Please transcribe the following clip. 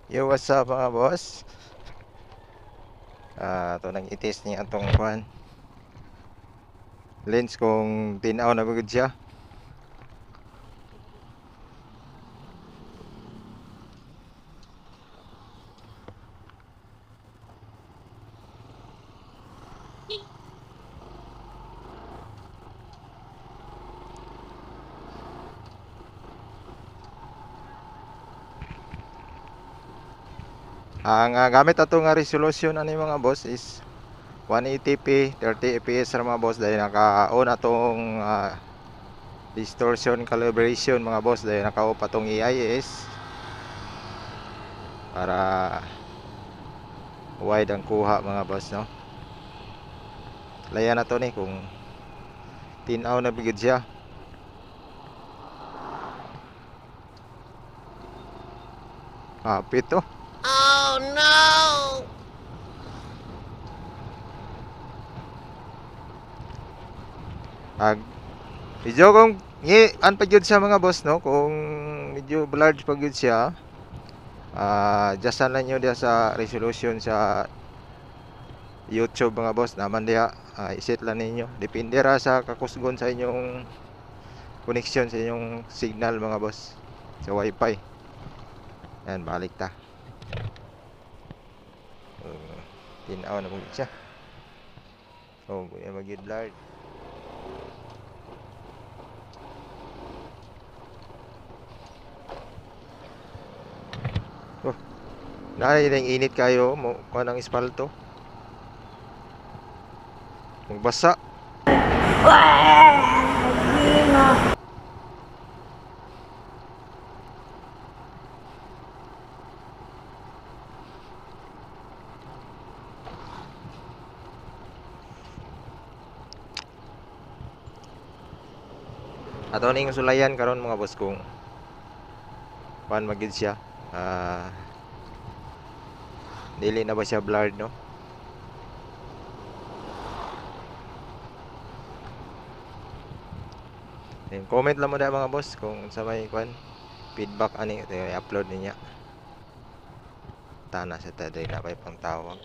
Yo, what's up mga boss? Ito nag-itis niya atong kuhan lens kung tinaw na bugod siya. Ang gamit ato nga resolution ani mga boss is 180p 30 fps ra mga boss, dahil naka-on atong distortion calibration mga boss, dahil naka-off atong AIS para wide ang kuha mga boss, no. Layan na to ni kung tinaw na bigid siya. Pito. Oh no! Medyo kung an pa gyud siya mga boss, no, kung medyo large pa gyud siya, adjustan lang nyo diya sa resolution sa YouTube mga boss, naman diya iset lang ninyo, depende ra sa kakusgon sa inyong connection sa inyong signal mga boss sa wifi. Yan, balik ta. Tinaw na bugid siya. So buya magyud large. Nang init kayo mo kuha ng espalto. Magbasa. Ato ning sulayan karon mga boss kung kuan magid siya. Dili na ba siya blurred, no? And comment lang mo na mga boss kung sa may kuan feedback ani i-upload niya. Tana sa taday na pang tawag.